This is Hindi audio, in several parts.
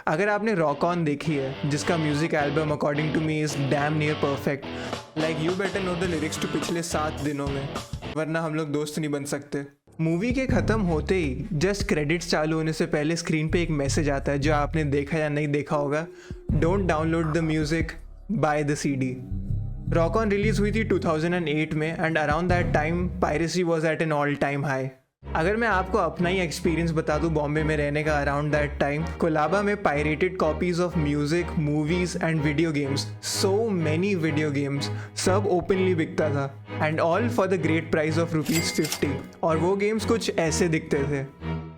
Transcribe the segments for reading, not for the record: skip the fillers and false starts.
अगर आपने रॉक ऑन देखी है, जिसका music album according to me is damn near perfect, like you better know the lyrics to पिछले 7 दिनों में, वरना हम लोग दोस्त नहीं बन सकते। मूवी के ख़त्म होते ही जस्ट क्रेडिट्स चालू होने से पहले स्क्रीन पे एक मैसेज आता है जो आपने देखा या नहीं देखा होगा, don't download the music, buy the CD। Rock On release हुई थी 2008 में and around that time piracy was at an all time high. अगर मैं आपको अपना ही एक्सपीरियंस बता दूं बॉम्बे में रहने का अराउंड दैट टाइम, कोलाबा में pirated copies of music, movies and video games, so many video games, सब ओपनली बिकता था and all for the great price of ₹50। और वो गेम्स कुछ ऐसे दिखते थे,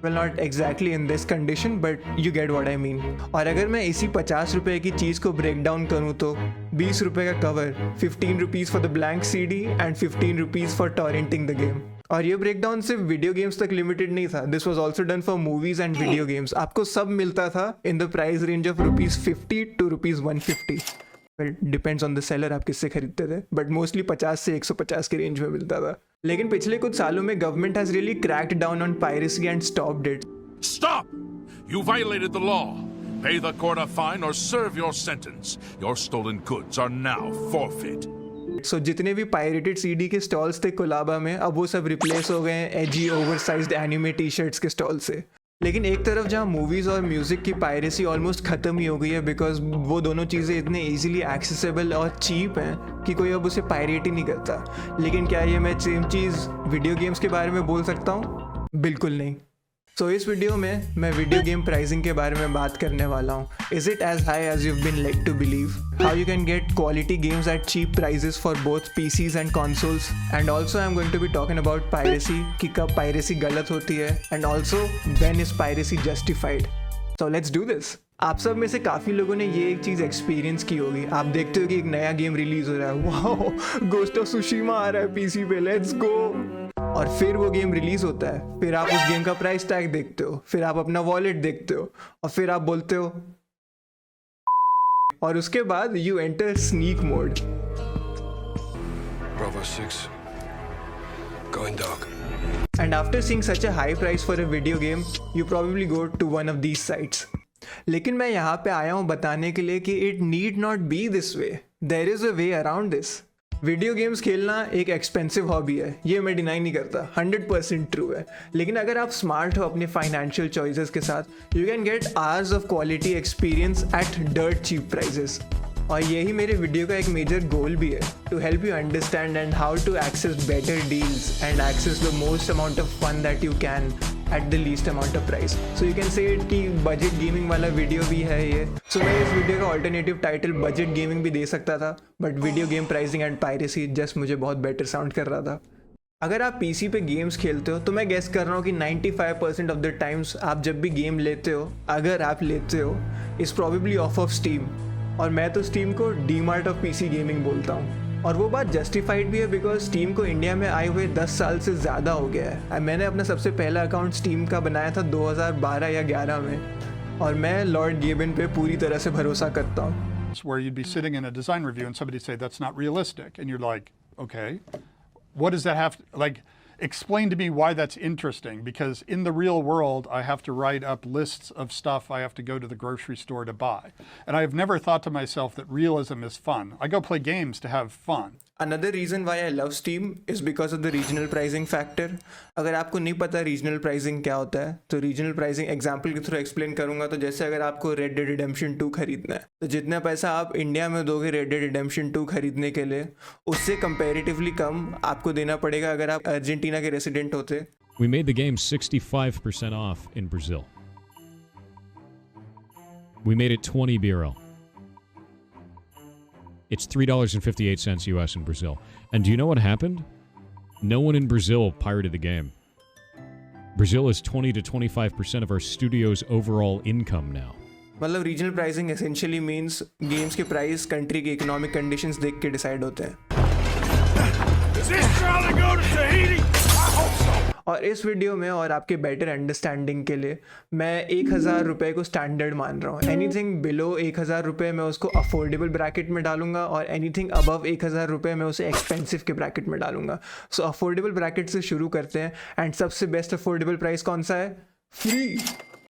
well not exactly in this condition but you get what I mean. और अगर मैं इसी 50 रुपए की चीज़ को ब्रेक डाउन करूँ तो 20 रुपए का cover, 15 rupees for the blank CD and 15 rupees for torrenting the game. और ये ब्रेकडाउन सिर्फ वीडियो गेम्स तक लिमिटेड नहीं था, this was also done for movies and video games. आपको सब मिलता था in the price range of ₹50 to ₹150। Well depends on the seller, आप किससे खरीदते थे, बट मोस्टली 50 से 150 के रेंज में मिलता था। लेकिन पिछले कुछ सालों में government has really cracked down on piracy and stopped it. Stop! You violated the law. Pay the court a fine or serve your sentence. Your stolen goods are now forfeit. सो जितने भी पायरेटेड CD के स्टॉल्स थे कोलाबा में, अब वो सब रिप्लेस हो गए हैं एजी ओवरसाइज्ड एनिमे टी-शर्ट्स के स्टॉल से। लेकिन एक तरफ जहाँ मूवीज़ और म्यूज़िक की पायरेसी ऑलमोस्ट ख़त्म ही हो गई है बिकॉज वो दोनों चीज़ें इतने ईजिली एक्सेसिबल और चीप हैं कि कोई अब उसे पायरेट ही नहीं करता। लेकिन क्या ये मैं सेम चीज़ वीडियो गेम्स के बारे में बोल सकता हूँ? बिल्कुल नहीं। सो इस वीडियो में मैं वीडियो गेम प्राइसिंग के बारे में बात करने वाला हूँ। Is it as high as you've been led to believe? How you can get quality games at cheap prices for both PCs and consoles? And also I'm going to be talking about piracy, कि कब piracy गलत होती है, and also when is piracy justified? So let's do this. आप सब में से काफ़ी लोगों ने ये एक चीज़ एक्सपीरियंस की होगी। आप देखते हो कि एक नया गेम रिलीज हो रहा है, वाओ गोस्ट ऑफ सुशीमा आ रहा है PC पे, लेट्स गो। और फिर वो गेम रिलीज होता है, फिर आप उस गेम का प्राइस टैग देखते हो, फिर आप अपना वॉलेट देखते हो और फिर आप बोलते हो, और उसके बाद you enter sneak mode. Bravo 6. Going dark. And after seeing such a high price for a video game, you probably go to one of these sites. लेकिन मैं यहाँ पे आया हूँ बताने के लिए कि it need not be this way. There is a way around this. Video games खेलना एक एक्सपेंसिव हॉबी है, ये मैं डिनाई नहीं करता, 100% ट्रू है। लेकिन अगर आप स्मार्ट हो अपने फाइनेंशियल चॉइसेस के साथ, you can get hours of quality experience at dirt cheap prices. और यही मेरे वीडियो का एक मेजर गोल भी है, to help you understand and how to access better deals and access the most amount of fun that you can at the least amount of price. So you can say it कि बजट गेमिंग वाला वीडियो भी है ये। सो मैं इस वीडियो का ऑल्टरनेटिव टाइटल बजट गेमिंग भी दे सकता था, but video game pricing and piracy just मुझे बहुत बेटर साउंड कर रहा था। अगर आप PC पे गेम्स खेलते हो तो मैं गेस कर रहा हूँ कि 95% ऑफ द टाइम्स आप जब भी गेम लेते हो, अगर आप लेते हो, इज़ प्रॉबेबली ऑफ स्टीम। और मैं तो स्टीम को डीमार्ट ऑफ PC गेमिंग बोलता हूँ। और वो बात जस्टिफाइड भी है बिकॉज स्टीम को इंडिया में आए हुए 10 साल से ज़्यादा हो गया है। मैंने अपना सबसे पहला अकाउंट स्टीम का बनाया था 2012 या 11 में, और मैं लॉर्ड गेबिन पे पूरी तरह से भरोसा करता हूँ। Where you'd be sitting in a design review and somebody say that's not realistic, and you're like, okay, what does that have to, like, explain to me why that's interesting, because in the real world I have to write up lists of stuff I have to go to the grocery store to buy, and I've never thought to myself that realism is fun. I go play games to have fun. Another reason why I love Steam is because of the regional pricing factor. अगर आपको नहीं पता रीजनल प्राइसिंग क्या होता है, तो रीजनल प्राइसिंग एग्जांपल के थ्रू एक्सप्लेन करूंगा। तो जैसे अगर आपको Red Dead Redemption 2 खरीदना है, तो जितना पैसा आप इंडिया में दोगे Red Dead Redemption 2 खरीदने के लिए, उससे कंपैरेटिवली कम आपको देना पड़ेगा अगर आप अर्जेंटीना के रेसिडेंट होते। We made the game 65% off in Brazil. We made it 20 BRL. It's $3.58 US in Brazil. And do you know what happened? No one in Brazil pirated the game. Brazil is 20 to 25% of our studio's overall income now. मतलब regional pricing essentially means games के प्राइस कंट्री के इकोनॉमिक कंडीशंस देख के डिसाइड होते हैं। Does this Charlie go to Tahiti? I hope so. और इस वीडियो में और आपके बेटर अंडरस्टैंडिंग के लिए मैं 1000 रुपये को स्टैंडर्ड मान रहा हूँ। एनीथिंग बिलो 1000 रुपये मैं उसको अफोर्डेबल ब्रैकेट में डालूंगा, और एनीथिंग अबव 1000 रुपये मैं उसे एक्सपेंसिव के ब्रैकेट में डालूंगा। सो अफोर्डेबल ब्रैकेट से शुरू करते हैं, एंड सबसे बेस्ट अफोर्डेबल प्राइस कौन सा है? फ्री।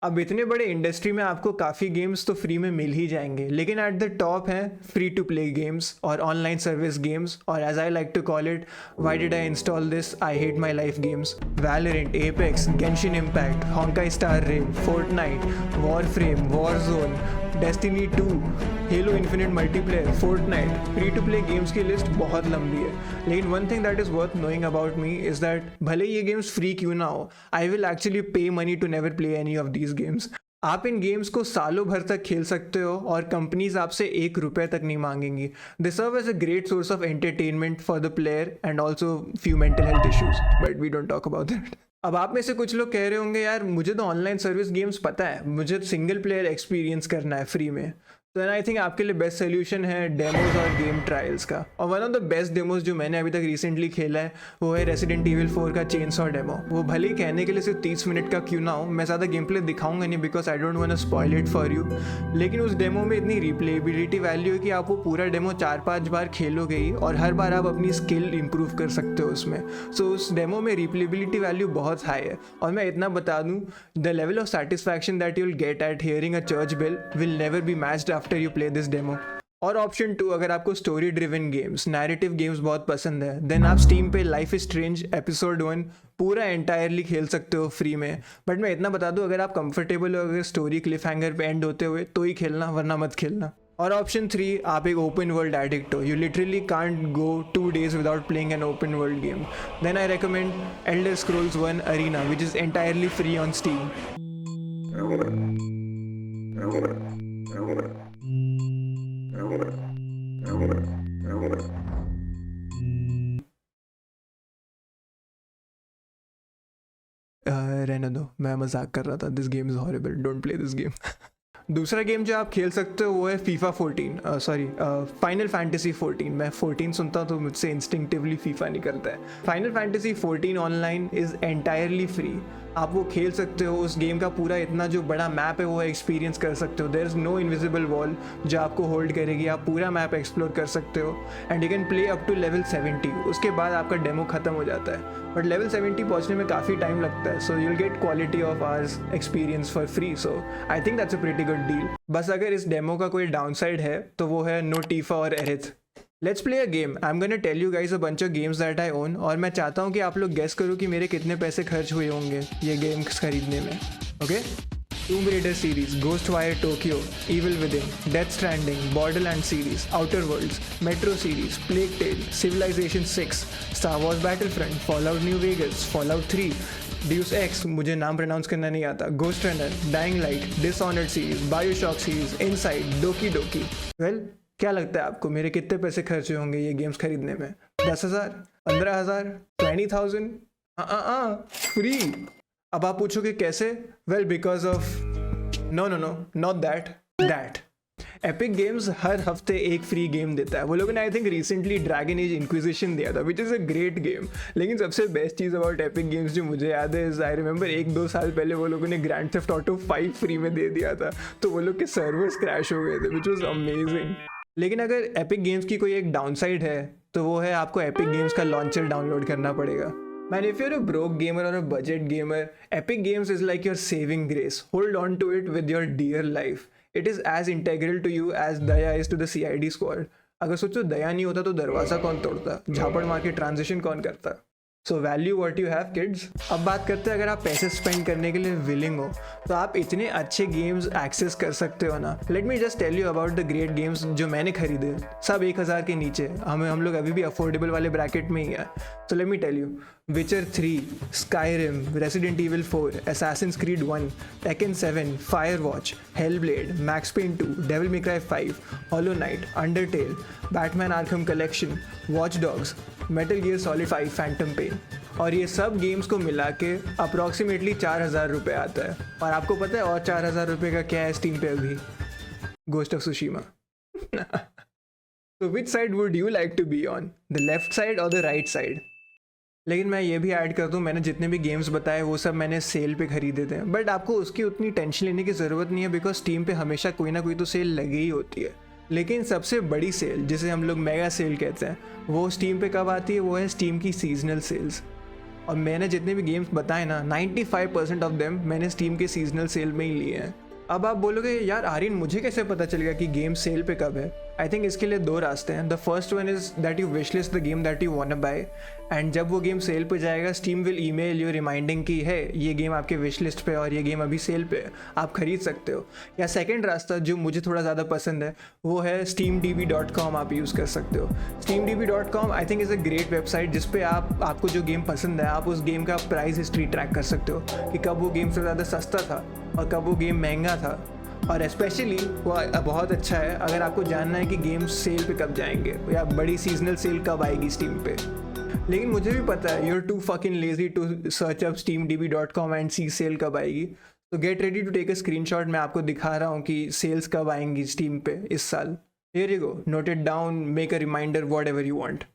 अब इतने बड़े इंडस्ट्री में आपको काफ़ी गेम्स तो फ्री में मिल ही जाएंगे, लेकिन एट द टॉप हैं फ्री टू प्ले गेम्स और ऑनलाइन सर्विस गेम्स, और as I like to call it, why did I install this, I hate my life games. Valorant, Apex, Genshin Impact, Honkai Star Rail, Fortnite, Warframe, Warzone, Destiny 2, Halo Infinite multiplayer, Fortnite. Free to play games की लिस्ट बहुत लंबी है, लेकिन one thing that is worth knowing about me is that भले ये गेम्स फ्री क्यों ना हो, I will actually pay money to never play any of these games. आप इन गेम्स को सालों भर तक खेल सकते हो और कंपनीज आपसे ₹1 तक नहीं मांगेंगी। They serve as a great source of entertainment for the player and also fuel mental health issues, but we don't talk about that. अब आप में से कुछ लोग कह रहे होंगे यार मुझे तो ऑनलाइन सर्विस गेम्स पता है, मुझे सिंगल प्लेयर एक्सपीरियंस करना है फ्री में। तो आई थिंक आपके लिए बेस्ट सोल्यूशन है डेमोज और गेम ट्रायल्स का। और one of the best demos जो मैंने अभी तक रिसेंटली खेला है वो है रेसिडेंट इविल 4 का चेनसॉ डेमो। वो भले ही कहने के लिए सिर्फ 30 मिनट का क्यों ना हो, मैं ज़्यादा गेम प्ले दिखाऊंगा नहीं because I don't want to spoil it for you, लेकिन उस डेमो में इतनी रिप्लेबिलिटी वैल्यू है कि आप वो पूरा डेमो 4-5 बार खेलोगे ही और हर बार आप अपनी स्किल इंप्रूव कर सकते हो उसमें। सो उस डेमो में रिप्लेबिलिटी वैल्यू बहुत हाई है, और मैं इतना बता दूँ, the level of satisfaction that you will get at hearing a church bell will never be matched after you play this demo. और ऑप्शन 2, अगर आपको story driven games, narrative games बहुत पसंद है, देन आप स्टीम पे लाइफ इज स्ट्रेंज एपिसोड 1 पूरा एंटायरली खेल सकते हो फ्री में। बट मैं इतना बता दूं, अगर आप कंफर्टेबल हो अगर स्टोरी क्लिफ हैंगर पे एंड होते हुए तो ही खेलना, वरना मत खेलना। और ऑप्शन 3, आप एक ओपन वर्ल्ड एडिक्ट हो, you literally can't go 2 days without playing an open world game, then I recommend Elder Scrolls 1 Arena which is entirely free on Steam. रहने दो, मैं मजाक कर रहा था, this game is horrible, don't play this game. दूसरा गेम जो आप खेल सकते हो वो है फीफा 14, सॉरी फाइनल फैंटेसी 14। मैं 14 सुनता हूँ तो मुझसे इंस्टिंक्टिवली फीफा निकलता है। Final fantasy 14 online is entirely free, आप वो खेल सकते हो। उस गेम का पूरा इतना जो बड़ा मैप है वो एक्सपीरियंस कर सकते हो। There is no invisible wall जो आपको होल्ड करेगी, आप पूरा मैप एक्सप्लोर कर सकते हो and you can play up to level 70। उसके बाद आपका डेमो ख़त्म हो जाता है, बट लेवल 70 पहुंचने में काफ़ी टाइम लगता है, so you will gate quality of hours experience for free. So I think that's a pretty good deal. बस अगर इस डेमो का कोई डाउनसाइड है तो वो है नो टीफा और Aerith. Let's play a game. I am gonna tell you guys a bunch of games that I own, और मैं चाहता हूँ कि आप लोग गेस करो कि मेरे कितने पैसे खर्च हुए होंगे ये गेम्स खरीदने में। Okay, Tomb Raider series, Ghostwire Tokyo, Evil Within, Death Stranding, Borderland series, Outer Worlds, Metro series, Plague Tale, Civilization 6, Star Wars Battlefront, Fallout New Vegas, Fallout 3, Deus Ex, मुझे नाम प्रोनाउंस करना नहीं आता, Ghostrunner, Dying Light, Dishonored series, BioShock series, Inside, Doki Doki. Well, क्या लगता है आपको मेरे कितने पैसे खर्च हुए होंगे ये गेम्स खरीदने में? 10,000, 15,000, 20,000? फ्री। अब आप पूछोगे कैसे? Well, because of no not that Epic Games हर हफ्ते एक फ्री गेम देता है। वो लोगों ने I think recently Dragon Age Inquisition दिया था, which is a great game. लेकिन सबसे बेस्ट चीज़ अबाउट एपिक गेम्स जो मुझे याद है, आई रिमेंबर 1-2 साल पहले वो लोगों ने ग्रैंड थेफ्ट ऑटो 5 फ्री में दे दिया था, तो वो लोग के सर्वर्स क्रैश हो गए थे, विच वॉज अमेजिंग। लेकिन अगर एपिक गेम्स की कोई एक डाउनसाइड है तो वो है आपको एपिक गेम्स का लॉन्चर डाउनलोड करना पड़ेगा। Man, if you're a broke gamer or a budget gamer, Epic Games is like your saving grace. Hold on to it with your dear life. It is as integral to you as Daya is to the CID squad. अगर सोचो दया नहीं होता तो दरवाज़ा कौन तोड़ता, झापड़ मार के ट्रांजिशन कौन करता? So value what you have kids. अब बात करते हैं अगर आप पैसे स्पेंड करने के लिए विलिंग हो तो आप इतने अच्छे गेम्स एक्सेस कर सकते हो ना। Let me just tell you about the great games जो मैंने खरीदे, सब 1,000 के नीचे। हम लोग अभी भी अफोर्डेबल वाले ब्रैकेट में ही है। So let me tell you, Witcher 3, Skyrim, Resident Evil 4, Assassin's Creed 1, Tekken 7, Firewatch, Hellblade, Max Payne 2, Devil May Cry 5, Hollow Knight, Undertale, Batman Arkham Collection, Watch Dogs, Metal Gear Solid 5, Phantom Pain, और ये सब गेम्स को मिला के अप्रॉक्सीमेटली 4,000 रुपये आता है। और आपको पता है और 4,000 रुपये का क्या है स्टीम पे अभी? Ghost of Tsushima. तो which side would you like to be on, the left side और द राइट साइड? लेकिन मैं ये भी ऐड कर दूँ, मैंने जितने भी गेम्स बताए वो सब मैंने सेल पे खरीदे थे, बट आपको उसकी उतनी टेंशन लेने की ज़रूरत नहीं है बिकॉज स्टीम पे हमेशा कोई ना कोई तो सेल लगी ही होती है। लेकिन सबसे बड़ी सेल, जिसे हम लोग मेगा सेल कहते हैं, वो स्टीम पे कब आती है? वो है स्टीम की सीजनल सेल्स। और मैंने जितने भी गेम्स बताए ना 95% ऑफ देम मैंने स्टीम के सीजनल सेल में ही लिए हैं। अब आप बोलोगे यार आर्यन मुझे कैसे पता चलेगा कि गेम सेल पे कब है? आई थिंक इसके लिए 2 रास्ते हैं। The first one is that you wish list the game that you want to buy, and जब वो गेम सेल पे जाएगा Steam will email you reminding कि है ये गेम आपके विश लिस्ट पे और ये गेम अभी सेल पे है, आप खरीद सकते हो। या सेकंड रास्ता जो मुझे थोड़ा ज़्यादा पसंद है वो है steamdb.com, आप यूज़ कर सकते हो। steamdb.com I think is a great website जिस पे आपको जो गेम पसंद है आप उस गेम का प्राइस हिस्ट्री ट्रैक कर सकते हो कि कब वो गेम से ज़्यादा सस्ता था और कब वो गेम महंगा था। और स्पेशली वो बहुत अच्छा है अगर आपको जानना है कि गेम सेल पे कब जाएंगे या बड़ी सीजनल सेल कब आएगी स्टीम पे। लेकिन मुझे भी पता है you're too fucking lazy to search up steamdb.com and see sale कब आएगी। तो get ready to take a screenshot, मैं आपको दिखा रहा हूँ कि सेल्स कब आएंगी स्टीम पे इस साल। Here you go, note it down, make a reminder, whatever you want.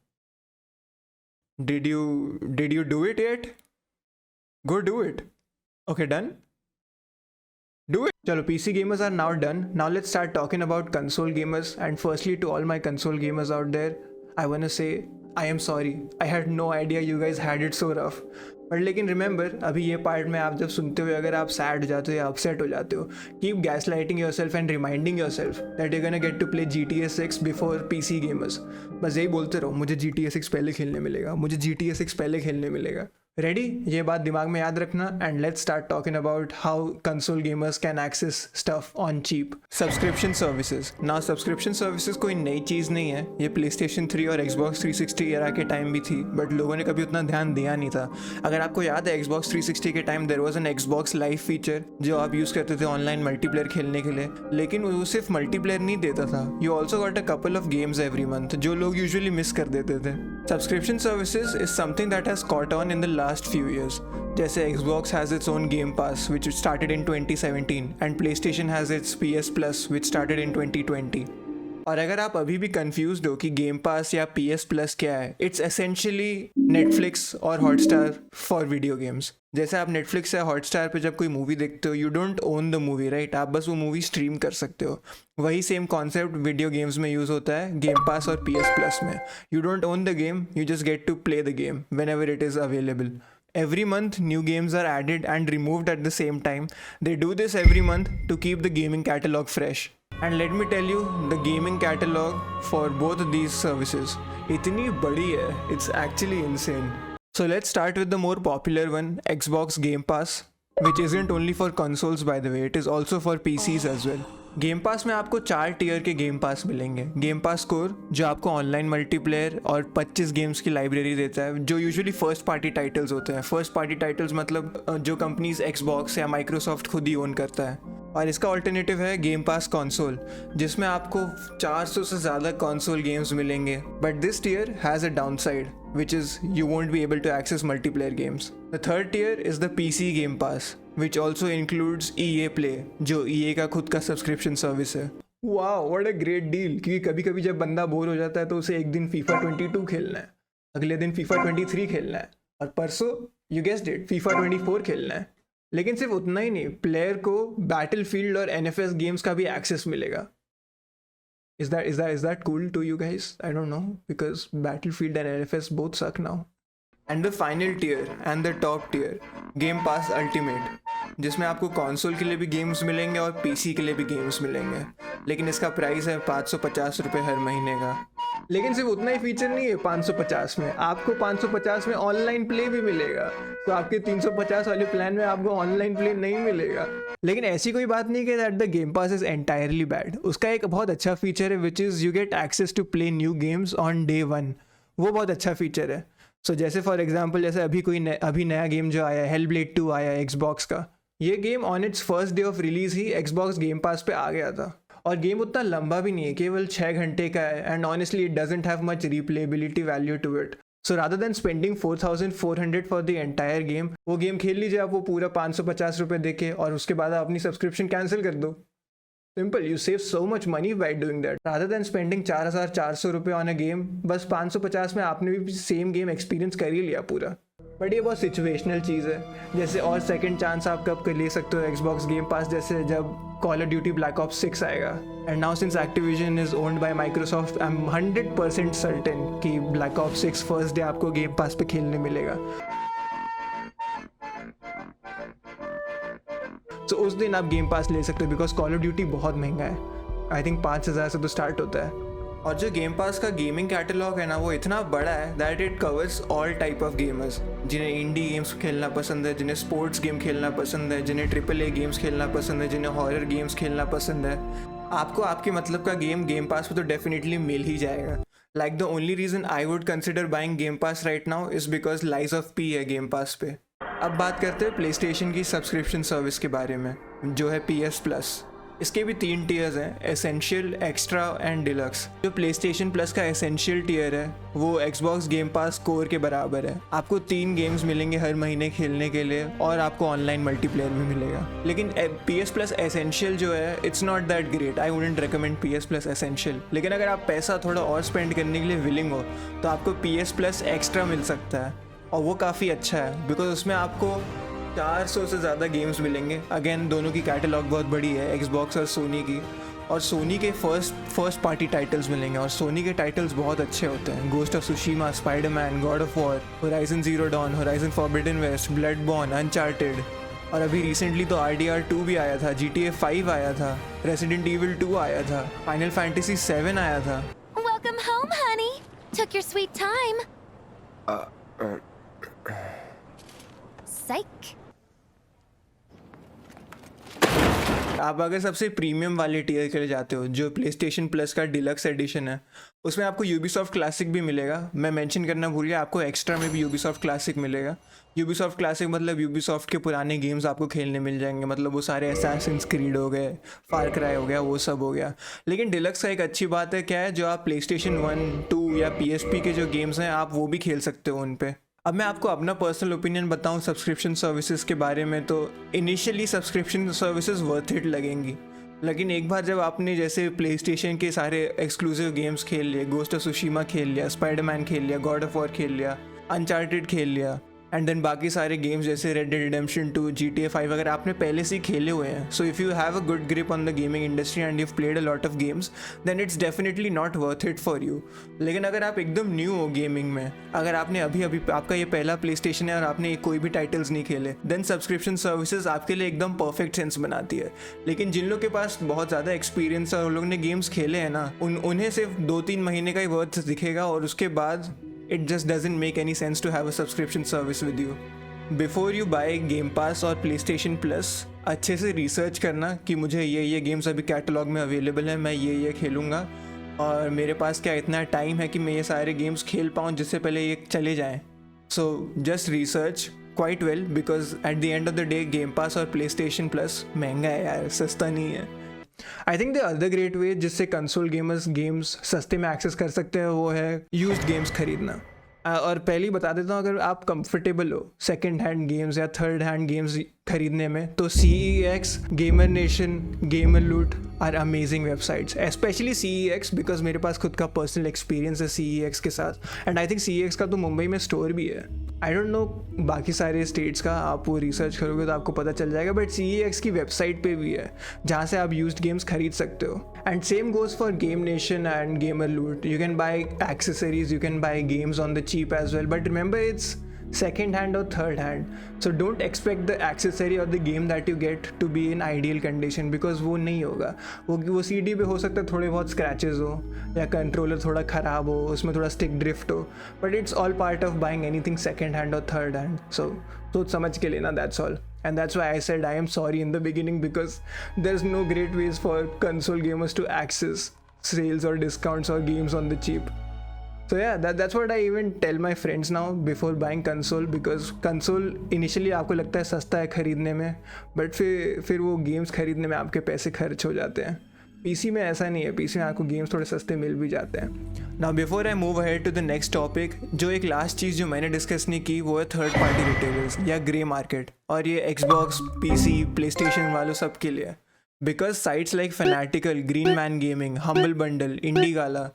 Did you do it yet? Go do it. Okay, done? Do it. Chalo, PC gamers are now done. Now let's start talking about console gamers. And firstly, to all my console gamers out there, I wanna say I am sorry. I had no idea you guys had it so rough. But लेकिन रिमेंबर अभी ये पार्ट में आप जब सुनते हुए अगर आप सैड हो जाते हो या अपसेट हो जाते हो, keep gaslighting yourself and reminding yourself that you gonna get to play GTA 6 before PC gamers. बस यही बोलते रहो मुझे GTA 6 पहले खेलने मिलेगा, मुझे GTA 6 पहले खेलने मिलेगा। रेडी? ये बात दिमाग में याद रखना and let's start talking about how console gamers can access stuff on cheap. Subscription services. ना सब्सक्रिप्शन सर्विसेज कोई नई चीज़ नहीं है, ये PlayStation 3 और Xbox 360 एरा के टाइम भी थी बट लोगों ने कभी उतना ध्यान दिया नहीं था। अगर आपको याद है Xbox 360 के time there was an Xbox live feature जो आप यूज़ करते थे ऑनलाइन मल्टीप्लेयर खेलने के लिए, लेकिन वो सिर्फ मल्टीप्लेयर नहीं देता था, you also got a couple of games every month जो लोग यूजुअली मिस कर देते थे। Subscription services is something that has caught on in the last few years. जैसे Xbox has its own Game Pass which started in 2017 and PlayStation has its PS Plus which started in 2020. और अगर आप अभी भी कंफ्यूज्ड हो कि गेम पास या PS Plus क्या है, इट्स एसेंशियली नेटफ्लिक्स और हॉटस्टार फॉर वीडियो गेम्स। जैसे आप नेटफ्लिक्स या हॉटस्टार पे जब कोई मूवी देखते हो you don't own the movie right, आप बस वो मूवी स्ट्रीम कर सकते हो। वही सेम कॉन्सेप्ट वीडियो गेम्स में यूज़ होता है गेम पास और PS Plus में। You don't own the game, you just get to play the game whenever it is available. Every month, new games are added and removed at the same time. They do this every month to keep the gaming catalog fresh. And let me tell you, the gaming catalog for both of these services, itni badi hai, it's actually insane. So let's start with the more popular one, Xbox Game Pass, which isn't only for consoles by the way, it is also for PCs as well. Game pass में आपको 4 टियर के गेम पास मिलेंगे। गेम पास कोर जो आपको ऑनलाइन मल्टीप्लेयर और 25 गेम्स की लाइब्रेरी देता है जो यूजुअली फर्स्ट पार्टी टाइटल्स होते हैं। फर्स्ट पार्टी टाइटल्स मतलब जो कंपनीज Xbox या माइक्रोसॉफ्ट खुद ही ओन करता है। और इसका ऑल्टरनेटिव है गेम पास कंसोल जिसमें आपको 400 से ज़्यादा कंसोल गेम्स मिलेंगे। But this tier has a downside which is you won't be able to access multiplayer games. The third tier is the PC Game Pass, which also includes EA Play, जो EA का खुद का सब्सक्रिप्शन सर्विस है। वाह व्हाट अ ग्रेट डील, क्योंकि कभी कभी जब बंदा बोर हो जाता है तो उसे एक दिन FIFA 22 खेलना है, अगले दिन FIFA 23 खेलना है और परसों यू गेस्ड इट FIFA 24 खेलना है। लेकिन सिर्फ उतना ही नहीं, प्लेयर को बैटलफील्ड और NFS गेम्स का भी एक्सेस मिलेगा। Is that cool to you guys? I don't know because Battlefield and NFS both suck now. And the final tier and the top tier, Game Pass Ultimate, जिसमें आपको कंसोल के लिए भी गेम्स मिलेंगे और PC के लिए भी गेम्स मिलेंगे। लेकिन इसका प्राइस है 550 रुपये हर महीने का। लेकिन सिर्फ उतना ही फीचर नहीं है 550 में, आपको 550 में ऑनलाइन प्ले भी मिलेगा। तो आपके 350 वाले प्लान में आपको ऑनलाइन प्ले नहीं मिलेगा। लेकिन ऐसी कोई बात नहीं कि that the game pass is entirely bad. उसका एक बहुत अच्छा फीचर है which is you get access to play new games on day 1। वो बहुत अच्छा फीचर है। सो जैसे फॉर एग्जाम्पल जैसे अभी नया गेम जो आया है Hellblade 2 आया है Xbox का, ये game on it's first day of release he Xbox game pass पे आ गया था। और गेम उतना लंबा भी नहीं है, केवल 6 घंटे का है and honestly it doesn't have much replayability value to it. So rather than spending 4400 for the entire game, वो गेम खेल लीजिए आप वो पूरा 550 रुपये देके और उसके बाद आप अपनी सब्सक्रिप्शन कैंसिल कर दो। Simple, you save so much money by doing that rather than spending 4400 रुपये ऑन अ गेम। बस 550 में आपने भी सेम गेम एक्सपीरियंस कर ही लिया पूरा। बट ये बहुत सिचुएशनल चीज़ है। जैसे और सेकंड चांस आप कब ले सकते हो Xbox गेम पास, जैसे जब Call of Duty Black Ops 6 आएगा। And now since Activision is owned by Microsoft, I'm 100% certain कि Black Ops 6 फर्स्ट डे आपको गेम पास पे खेलने मिलेगा। सो उस दिन आप गेम पास ले सकते हो, बिकॉज कॉल ऑफ ड्यूटी बहुत महंगा है। आई थिंक 5,000 से तो स्टार्ट होता है। और जो गेम पास का गेमिंग कैटलॉग है ना, वो इतना बड़ा है that it covers all type of gamers, जिन्हें इंडी गेम्स खेलना पसंद है, जिन्हें स्पोर्ट्स गेम खेलना पसंद है, जिन्हें AAA गेम्स खेलना पसंद है, जिन्हें हॉरर गेम्स खेलना पसंद है। आपको आपके मतलब का गेम पास पे तो डेफिनेटली मिल ही जाएगा। Like the only reason I would consider buying game pass right now is because lies of P है गेम पास पे। अब बात करते हैं प्ले स्टेशन की सब्सक्रिप्शन सर्विस के बारे में, जो है PS Plus। इसके भी 3 टियर्स हैं, एसेंशियल, एक्स्ट्रा एंड डिलक्स। जो प्ले स्टेशन प्लस का एसेंशियल टियर है वो Xbox गेम पास कोर के बराबर है। आपको 3 गेम्स मिलेंगे हर महीने खेलने के लिए और आपको ऑनलाइन मल्टीप्लेयर भी मिलेगा। लेकिन PS Plus एसेंशियल जो है it's not that great, I wouldn't recommend PS Plus essential. लेकिन अगर आप पैसा थोड़ा और स्पेंड करने के लिए विलिंग हो तो आपको PS Plus एक्स्ट्रा मिल सकता है, और वो काफ़ी अच्छा है बिकॉज उसमें आपको 400 से ज़्यादा गेम्स मिलेंगे। अगेन दोनों की कैटलॉग बहुत बड़ी है, Xbox और सोनी की, और सोनी के फर्स्ट पार्टी टाइटल्स मिलेंगे, और सोनी के टाइटल्स बहुत अच्छे होते हैं। Ghost of Tsushima, Spiderman, God of War, Horizon Zero Dawn, Horizon Forbidden West, Bloodborne, Uncharted, और अभी रिसेंटली तो RDR2 भी आया था, GTA 5 आया था, रेसिडेंट इविल 2 आया था, फाइनल फैंटेसी 7 आया था। Welcome home, honey. Took your sweet time. Psych. आप अगर सबसे प्रीमियम वाले टियर के लिए जाते हो, जो प्ले स्टेशन प्लस का डिलक्स एडिशन है, उसमें आपको यूबीसॉफ्ट क्लासिक भी मिलेगा। मैं मेंशन करना भूल गया, आपको एक्स्ट्रा में भी यूबीसॉफ्ट क्लासिक मिलेगा। यूबीसॉफ्ट क्लासिक मतलब यूबीसॉफ्ट के पुराने गेम्स आपको खेलने मिल जाएंगे, मतलब वो सारे असैसिन्स क्रीड हो गए, फार क्राई हो गया, वो सब हो गया। लेकिन डिलक्स का एक अच्छी बात है क्या है, जो आप प्ले स्टेशन 1, 2 या PSP के जो गेम्स हैं आप वो भी खेल सकते हो उन पे। अब मैं आपको अपना पर्सनल ओपिनियन बताऊं सब्सक्रिप्शन सर्विसेज के बारे में, तो initially subscription services worth it लगेंगी, लेकिन एक बार जब आपने जैसे प्ले स्टेशन के सारे एक्सक्लूसिव गेम्स खेल लिए, गोस्ट ऑफ सुशीमा खेल लिया, स्पाइडरमैन खेल लिया, गॉड ऑफ वॉर खेल लिया, अनचार्टेड खेल लिया, एंड देन बाकी सारे गेम्स जैसे रेड डेड रिडेम्पशन 2, GTA 5 अगर आपने पहले से ही खेले हुए हैं, so if you have a good grip on the gaming industry and you played a lot of games, then it's definitely not worth it for you. लेकिन अगर आप एकदम न्यू हो गेमिंग में, अगर आपने अभी आपका ये पहला प्ले स्टेशन है और आपने कोई भी टाइटल्स नहीं खेले, देन सब्सक्रिप्शन सर्विसेज आपके लिए एकदम परफेक्ट सेंस बनाती है। लेकिन जिन लोग के पास बहुत ज़्यादा एक्सपीरियंस है और उन लोगों ने गेम्स खेले हैं ना, उन्हें सिर्फ 2-3 महीने का ही वर्थ दिखेगा, और उसके बाद it just doesn't make any sense to have a subscription service with you. Before you buy game pass और प्ले स्टेशन प्लस, अच्छे से रिसर्च करना कि मुझे ये गेम्स अभी कैटलॉग में अवेलेबल हैं, मैं ये खेलूँगा, और मेरे पास क्या इतना टाइम है कि मैं ये सारे गेम्स खेल पाऊँ जिससे पहले ये चले जाएँ। So just research quite well, because at the end of the day game pass और प्ले स्टेशन प्लस महंगा है यार, सस्ता नहीं है। I think the other great way जिससे कंसोल गेमर्स गेम्स सस्ते में एक्सेस कर सकते हैं वो है यूज्ड गेम्स खरीदना। और पहले ही बता देता हूँ, अगर आप कंफर्टेबल हो सेकंड हैंड गेम्स या थर्ड हैंड गेम्स खरीदने में, तो CEX, Gamer Nation, Gamer Loot are amazing websites, specially CEX because मेरे पास खुद का पर्सनल एक्सपीरियंस है CEX के साथ, एंड आई थिंक CEX का तो मुंबई में स्टोर भी है। आई डोंट नो बाकी सारे स्टेट्स का, आप वो रिसर्च करोगे तो आपको पता चल जाएगा, बट CEX की वेबसाइट पे भी है जहाँ से आप यूज्ड गेम्स खरीद सकते हो। And same goes for Game Nation and Gamer Loot, you can buy accessories, you can buy games on the cheap as well, but remember it's second hand or third hand, so don't expect the accessory or the game that you get to be in ideal condition, because वो नहीं होगा। वो CD पे हो सकता है थोड़े बहुत स्क्रैचेस हो, या कंट्रोलर थोड़ा ख़राब हो, उसमें थोड़ा स्टिक ड्रिफ्ट हो, but it's all part of buying anything second hand और थर्ड हैंड। सो सोच समझ के लेना, that's all. And that's why I said I am sorry in the beginning, because there's no great ways for console gamers to access sales or discounts or games on the cheap. So yeah, that's what I even tell my friends now before buying console, because console initially आपको लगता है सस्ता है खरीदने में, but फिर वो गेम्स खरीदने में आपके पैसे खर्च हो जाते हैं। PC में ऐसा नहीं है, PC में आपको गेम्स थोड़े सस्ते मिल भी जाते हैं। Now before I move ahead to the next topic, जो एक लास्ट चीज़ जो मैंने डिस्कस नहीं की वो है थर्ड पार्टी रिटेलर्स या ग्रे मार्केट, और ये Xbox, PC, PlayStation वालों सब के लिए, because sites like Fanatical, Green Man Gaming, Humble Bundle, Indie Gala,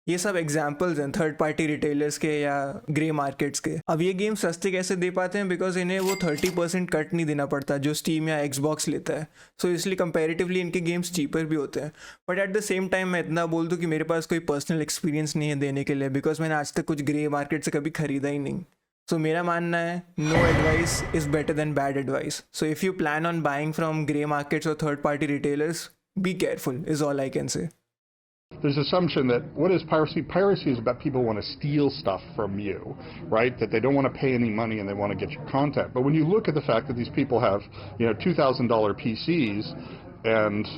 ये सब एग्जाम्पल्स हैं थर्ड पार्टी रिटेलर्स के या ग्रे मार्केट्स के। अब ये गेम सस्ते कैसे दे पाते हैं, बिकॉज इन्हें वो 30% कट नहीं देना पड़ता जो स्टीम या Xbox लेता है, सो इसलिए कंपैरेटिवली इनके गेम्स चीपर भी होते हैं। But at the same time मैं इतना बोल दूँ कि मेरे पास कोई पर्सनल एक्सपीरियंस नहीं है देने के लिए, बिकॉज मैंने आज तक कुछ ग्रे मार्केट से कभी ख़रीदा ही नहीं। सो मेरा मानना है no advice is better than bad advice. So if you plan on buying from grey markets और third party retailers, be careful is all I can say. There's assumption that what is piracy? Piracy is about people want to steal stuff from you, right? That they don't want to pay any money and they want to get your content. But when you look at the fact that these people have, $2,000 PCs and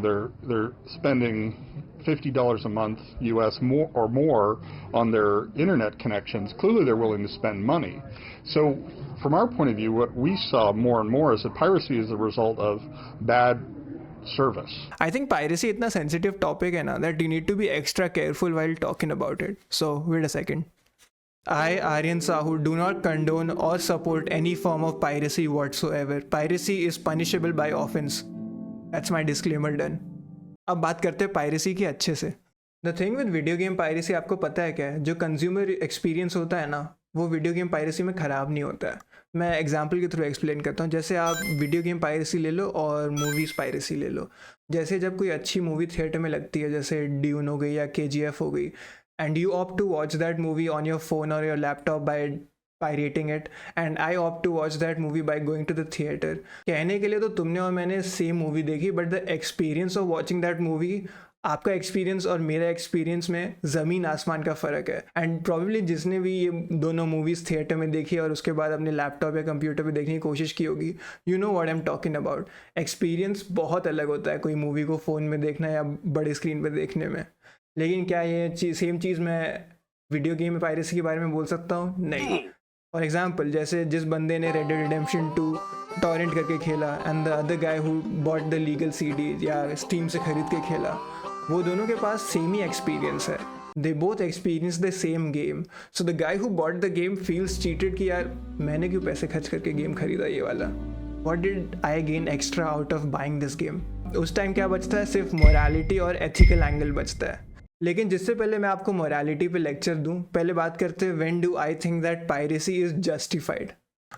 they're spending $50 a month US more on their internet connections, clearly they're willing to spend money. So from our point of view, what we saw more and more is that piracy is the result of bad service. I think piracy इतना sensitive topic है ना that you need to be extra careful while talking about it. So wait a second. I, Aryan Sahu, do not condone or support any form of piracy whatsoever. Piracy is punishable by offense. That's my disclaimer done. अब बात करते हैं piracy की अच्छे से. The thing with video game piracy आपको पता है क्या है? जो consumer experience होता है ना, वो वीडियो गेम पायरेसी में ख़राब नहीं होता है. मैं एग्जांपल के थ्रू एक्सप्लेन करता हूँ. जैसे आप वीडियो गेम पायरेसी ले लो और मूवीज़ पायरेसी ले लो. जैसे जब कोई अच्छी मूवी थिएटर में लगती है, जैसे ड्यून हो गई या KGF हो गई, and you opt to watch that movie on your phone और your laptop by pirating it, and I opt to watch that movie by going to the theatre. कहने के लिए तो तुमने और मैंने सेम मूवी देखी, but the experience of watching that movie, आपका एक्सपीरियंस और मेरा एक्सपीरियंस में ज़मीन आसमान का फ़र्क है. एंड प्रॉब्ली जिसने भी ये दोनों मूवीज़ थिएटर में देखी और उसके बाद अपने लैपटॉप या कंप्यूटर पे देखने की कोशिश की होगी, you know what I am talking about. Experience बहुत अलग होता है कोई मूवी को फ़ोन में देखना या बड़े स्क्रीन पर देखने में. लेकिन क्या ये सेम चीज़ मैं वीडियो गेम पायरेसी के बारे में बोल सकता हूँ? नहीं. फॉर एग्जाम्पल, जैसे जिस बंदे ने रेड डेड रिडेम्पशन 2 टॉरेंट करके खेला and the other guy who bought the legal CD या स्टीम से खरीद के खेला, वो दोनों के पास सेम ही एक्सपीरियंस है. They both experience the same game. So the guy who bought the game feels cheated कि यार मैंने क्यों पैसे खर्च करके गेम खरीदा ये वाला. What did I gain extra out of buying this game? उस टाइम क्या बचता है? सिर्फ मोरालिटी और एथिकल एंगल बचता है. लेकिन जिससे पहले मैं आपको मोरालिटी पे लेक्चर दूं, पहले बात करते हैं when do I think that piracy is justified.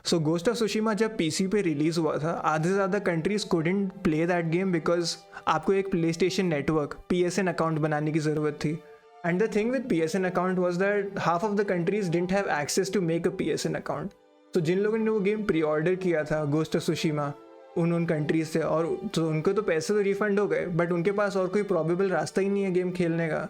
So ghost of Tsushima जब PC पे रिलीज़ हुआ था, आधे से ज़्यादा countries couldn't play that game because आपको एक PlayStation नेटवर्क PSN अकाउंट बनाने की ज़रूरत थी. And the thing with PSN account was that half of the countries didn't have access to make a PSN account. तो जिन लोगों ने वो गेम प्री ऑर्डर किया था गोस्ट ऑफ सुशिमा उन कंट्रीज से, और तो उनको तो पैसे तो रिफंड हो गए, बट उनके पास और कोई प्रॉबेबल रास्ता ही नहीं है गेम खेलने का.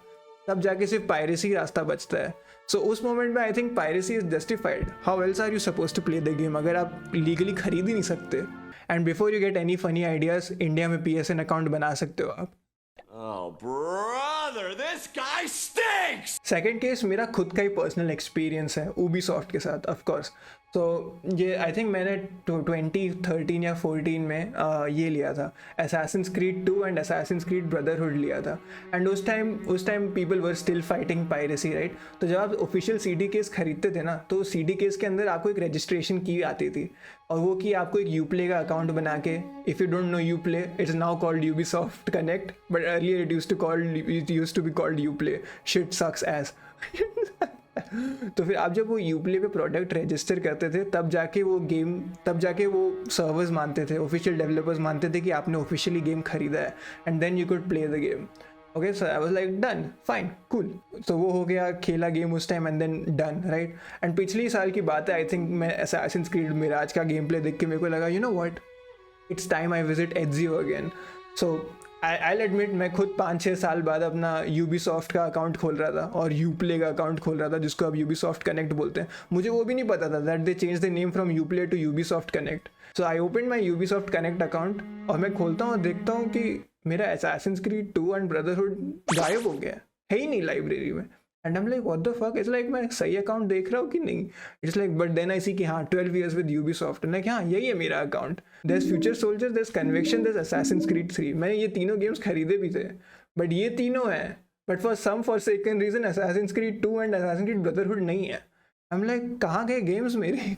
तब जाके सिर्फ पायरेसी रास्ता बचता है. सो उस मोमेंट में I think piracy is justified. How else are you suppose to play the game अगर आप लीगली खरीद ही नहीं सकते? And before you get any funny ideas, India में PSN अकाउंट बना सकते हो आप. Oh, brother, this guy stinks! Second case मेरा खुद का ही पर्सनल एक्सपीरियंस है Ubisoft के साथ, ऑफ कोर्स. तो ये आई थिंक मैंने 2013 या 14 में ये लिया था, Assassin's Creed 2 and Assassin's Creed Brotherhood लिया था. एंड उस time people were still fighting piracy, right? तो जब आप ऑफिशियल CD केस खरीदते थे ना, तो CD केस के अंदर आपको एक रजिस्ट्रेशन की आती थी, और वो की आपको एक Uplay का अकाउंट बना के, if you don't know Uplay, it's now called Ubisoft Connect, but earlier it used to be called Uplay. Shit sucks ass. तो फिर आप जब वो Uplay पे प्रोडक्ट रजिस्टर करते थे, तब जाके वो सर्वर्स मानते थे, ऑफिशियल डेवलपर्स मानते थे कि आपने ऑफिशियली गेम खरीदा है, and then you could play the game. Okay, so I was like done, fine, cool. तो वो हो गया, खेला गेम उस time and then done, right? And पिछली साल की बात है, आई थिंक मैं Assassin's Creed मिराज का गेम प्ले देख के मेरे को लगा, you know what, it's time I visit Ezio again. So I'll admit, मैं खुद 5-6 साल बाद अपना Ubisoft का अकाउंट खोल रहा था और Uplay का अकाउंट खोल रहा था, जिसको अब Ubisoft Connect बोलते हैं. मुझे वो भी नहीं पता था that they changed the name from Uplay to Ubisoft Connect. So I opened my Ubisoft Connect account और मैं खोलता हूँ और देखता हूँ कि मेरा Assassin's Creed 2 and Brotherhood गायब हो गया है ही नहीं लाइब्रेरी में. And I'm like, what the fuck? It's like मैं सही अकाउंट देख रहा हूँ कि नहीं? It's like, but then I see कि हाँ 12 years with Ubisoft, and like हाँ यही है मेरा account. There's Future Soldier, there's Conviction, there's Assassin's Creed 3. मैंने ये तीनों गेम्स खरीदे भी थे, बट ये तीनों हैं, but for some forsaken reason Assassin's Creed 2 and Assassin's Creed Brotherhood नहीं है. I'm like, कहाँ गए गेम्स मेरे?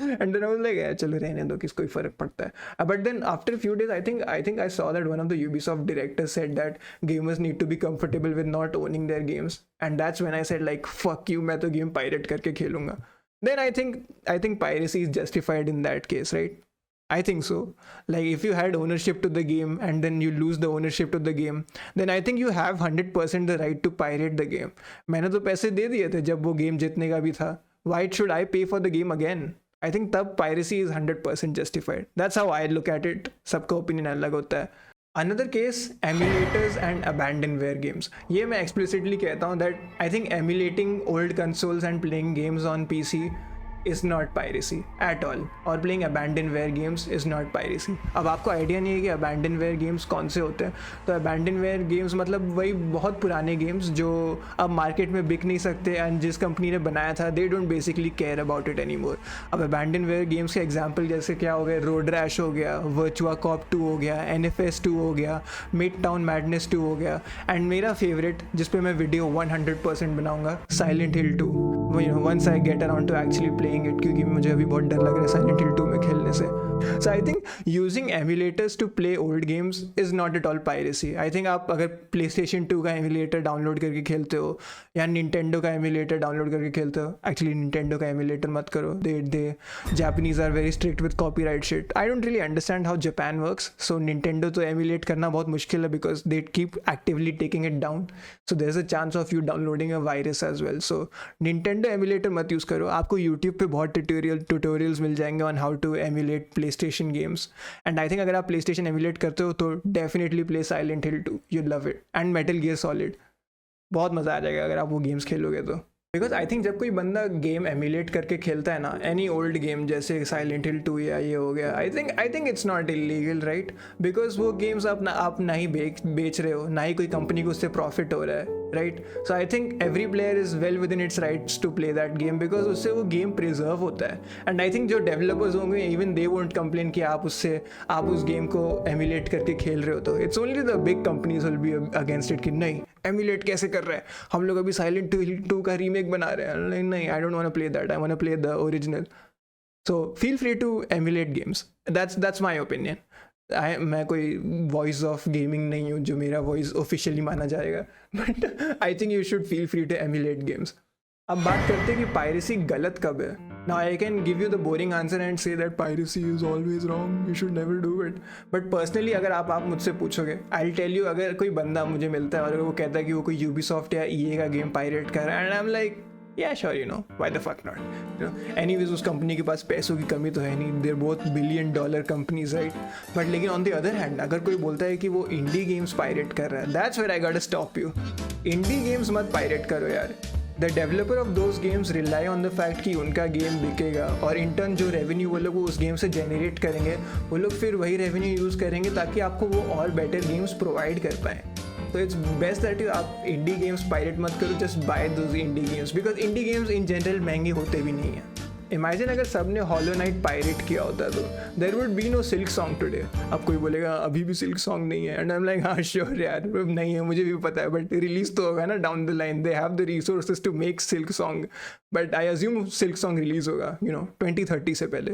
And then I was like, चलो रहने दो, किसको ही फर्क पड़ता है. But then after a few days, I think I saw that one of the Ubisoft directors said that gamers need to be comfortable with not owning their games, and that's when I said like, fuck you, मैं तो गेम पायरेट करके खेलूंगा. Then I think piracy is justified in that case, right? I think so. Like if you had ownership to the game and then you lose the ownership to the game, then I think you have 100% the right to pirate the game. मैंने तो पैसे दे दिए थे जब वो गेम जीतने का भी था, why should I pay for the game again? I think तब piracy is 100% justified. That's how I look at it. सबका opinion अलग होता है. Another case, emulators and abandonware games. ये मैं explicitly कहता हूँ that I think emulating old consoles and playing games on PC is not piracy at all. और playing abandonware games is not piracy. अब आपको आइडिया नहीं है कि abandonware games कौन से होते हैं. तो abandonware games मतलब वही बहुत पुराने गेम्स जो अब मार्केट में बिक नहीं सकते एंड जिस कंपनी ने बनाया था they don't basically care about it anymore. अब abandonware games के एग्जाम्पल जैसे क्या हो गए, रोड रैश हो गया, वर्चुआ कॉप 2 हो गया, NFS 2 हो गया, मिडटाउन मैडनेस 2 हो गया, एंड मेरा फेवरेट जिस पे मैं वीडियो 100% बनाऊंगा, silent hill 2. Once I get around to actually playing it, क्योंकि मुझे अभी बहुत डर लग रहा है साइलेंट हिल 2 में खेलने से. So I think using emulators to play old games is not at all piracy. I think आप अगर PlayStation 2 का emulator डाउनलोड करके खेलते हो या Nintendo का emulator डाउनलोड करके खेलते हो, actually Nintendo का emulator मत करो. They Japanese are very strict with copyright shit. I don't really understand how Japan works. So Nintendo तो emulate करना बहुत मुश्किल है because they keep actively taking it down. So there's a chance of you downloading a virus as well. So Nintendo emulator मत यूज़ करो. आपको YouTube पे बहुत tutorials मिल जाएंगे on how to emulate PlayStation games. And I think अगर आप PlayStation emulate करते हो तो definitely play Silent Hill 2. You'll love it. And Metal Gear Solid. बहुत मज़ा आ जाएगा अगर आप वो गेम्स खेलोगे तो. बिकॉज आई थिंक जब कोई बंदा गेम एम्यूलेट करके खेलता है ना, एनी ओल्ड गेम जैसे साइलेंट हिल 2 या ये हो गया, I think it's not illegal, right? Because वो गेम्स आप ना ही बेच रहे हो, ना ही कोई कंपनी को उससे प्रॉफिट हो रहा है, right? So I think every player is well within its rights to play that game because उससे वो गेम प्रिजर्व होता है. एंड आई थिंक जो डेवलपर्स होंगे इवन दे वोंट कंप्लेन कि आप उस गेम को एम्यूलेट करके खेल रहे हो. तो it's only the big companies will be against it कि नहीं एम्यूलेट कैसे कर रहे हैं, हम लोग अभी साइलेंट हिल 2 का रीमेक बना रहे हैं. नहीं, I don't want to play that, I want to play the original. So feel free to emulate games. That's my opinion. मैं कोई वॉइस ऑफ गेमिंग नहीं हूँ जो मेरा वॉइस ऑफिशियली माना जाएगा, but I think you should feel free to emulate games. अब बात करते हैं कि पायरेसी गलत कब है. Now I can give you the boring answer and say that piracy is always wrong, you should never do it. But personally अगर आप मुझसे पूछोगे, I'll tell you, अगर कोई बंदा मुझे मिलता है और वो कहता है कि वो कोई Ubisoft या EA का गेम पायरेट कर रहा है, and I'm like, yeah sure, you know, why the fuck not, you know. Anyways उस कंपनी के पास पैसों की कमी तो है नहीं, they're both $billion companies, right? But लेकिन on the other hand अगर कोई बोलता है कि वो इंडी गेम्स पायरेट कर रहा है, that's where I gotta stop you. Indie games मत पायरेट करो यार. The developer of those games rely on the fact कि उनका गेम बिकेगा और इन टर्न जो रेवेन्यू वो लोग उस गेम से जनरेट करेंगे वो लोग फिर वही रेवेन्यू यूज़ करेंगे ताकि आपको वो और बेटर गेम्स प्रोवाइड कर पाएँ. तो इट्स बेस्ट दैट आप इंडी गेम्स पायरेट मत करो, just buy those indie games because indie games in general महंगे होते भी नहीं हैं. इमेजिन अगर सब ने हॉलो नाइट पायरेट किया होता तो there would be no Silksong today. अब कोई बोलेगा अभी भी सिल्क सॉन्ग नहीं है, एंड आई एम लाइक हाँ श्योर यार नहीं है, मुझे भी पता है, बट रिलीज तो होगा ना down the line. They have the resources to make Silksong, but I assume Silksong release होगा 2030 से पहले,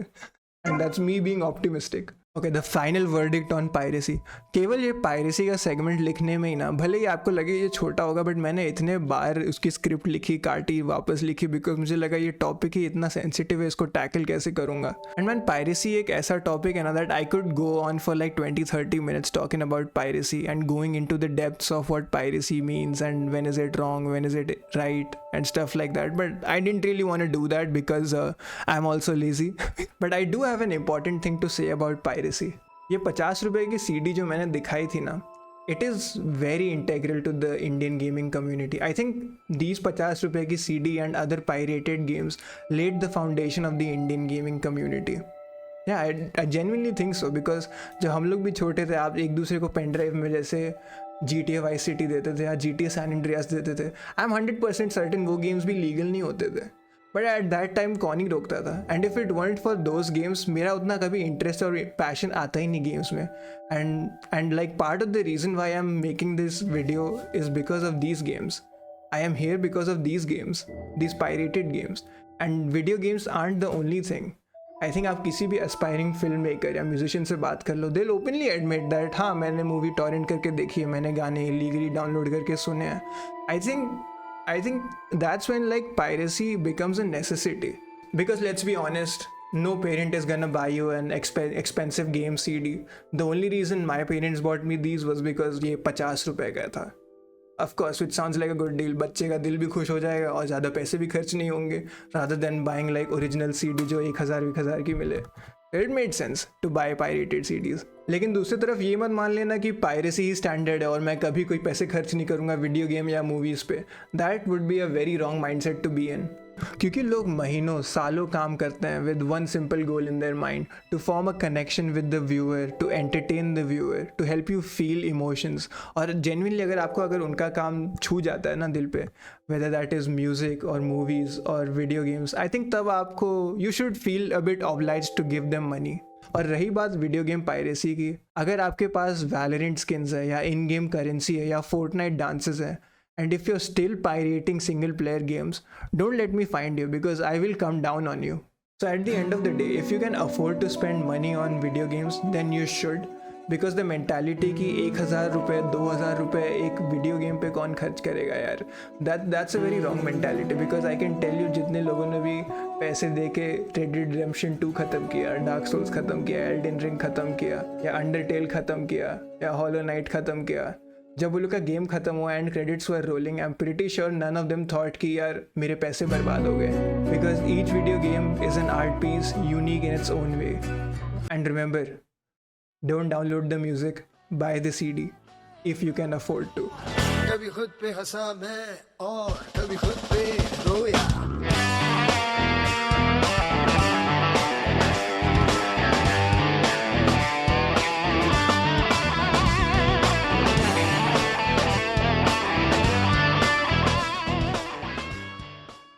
and that's me being optimistic. Okay, the final verdict on piracy. केवल ये पायरेसी का सेगमेंट लिखने में ही ना, भले ही आपको लगे ये छोटा होगा, बट मैंने इतने बार उसकी स्क्रिप्ट लिखी, काटी, वापस लिखी, बिकॉज मुझे लगा ये टॉपिक ही इतना सेंसिटिव है, इसको टैकल कैसे करूँगा. एंड मैन पायरेसी एक ऐसा टॉपिक है ना that I could go on for like 20-30 minutes talking about piracy and going into the depths of what piracy means and when is it wrong, when is it right and stuff like that, but I didn't really want to do that because I'm also lazy. But I do have an important thing to say about piracy. ये 50 रुपए की CD जो मैंने दिखाई थी ना, it is very integral to the Indian gaming community. I think these 50 रुपए की CD and other pirated games laid the foundation of the Indian gaming community. Yeah, I genuinely think so because जब हम लोग भी छोटे थे, आप एक दूसरे को पेन ड्राइव में जैसे GTA Vice City देते थे या GTA San Andreas देते थे. आई एम 100% सर्टेन वो गेम्स भी लीगल नहीं होते थे, बट एट दैट टाइम कौन ही रोकता था. And if it won't for those games मेरा उतना कभी इंटरेस्ट और पैशन आता ही नहीं गेम्स में. And like part of the reason why I am making this video is because of these games. I am here because of these games, these pirated games. And video games aren't the only thing. I think आप किसी भी एस्पायरिंग फिल्म मेकर या म्यूजिशियन से बात कर लो, they will openly admit that हाँ मैंने मूवी टॉरेंट करके देखी है, मैंने गाने इलीगली डाउनलोड करके सुने हैं. I think that's when like piracy becomes a necessity because let's be honest, no parent is gonna buy you an expensive game CD. The only reason my parents bought me these was because ये 50 रुपए का था. Of course it sounds like a good deal, बच्चे का दिल भी खुश हो जाएगा और ज़्यादा पैसे भी खर्च नहीं होंगे, rather than buying like original CD जो 1000 की मिले. It made sense to buy pirated CDs. लेकिन दूसरी तरफ ये मत मान लेना कि पायरेसी ही स्टैंडर्ड है और मैं कभी कोई पैसे खर्च नहीं करूँगा वीडियो गेम या मूवीज़ पे. That would be a very wrong mindset to be in. क्योंकि लोग महीनों सालों काम करते हैं with one simple goal in their mind, to form a connection with the viewer, to entertain the viewer, to help you feel emotions. और जेन्युइनली अगर उनका काम छू जाता है ना दिल पे, वेदर दैट इज़ म्यूज़िक और मूवीज़ और वीडियो गेम्स, आई थिंक तब आपको you should feel a bit obliged to give them money. और रही बात वीडियो गेम पायरेसी की, अगर आपके पास वैलोरेंट स्किन्स है या इन गेम करेंसी है या फोर्टनाइट डांसेस है, and if you're still pirating single player games, don't let me find you because I will come down on you. So at the end of the day, if you can afford to spend money on video games, then you should, because the mentality कि 1000 रुपये 2000 रुपये एक वीडियो गेम पे कौन खर्च करेगा यार, that's a very wrong mentality. Because I can tell you जितने लोगों ने भी पैसे दे के Red Dead Redemption 2 ख़त्म किया, Dark Souls ख़त्म किया, Elden Ring ख़त्म किया, या Undertale ख़त्म किया, या Hollow Knight ख़त्म किया, जब वो लोग का गेम खत्म हुआ and credits were rolling, I am pretty sure none of them thought कि यार मेरे पैसे बर्बाद हो गए. Because each video game is an art piece unique in its own way. And remember, don't download the music, buy the CD if you can afford to. कभी खुद पे हंसा मैं और कभी खुद पे रोया.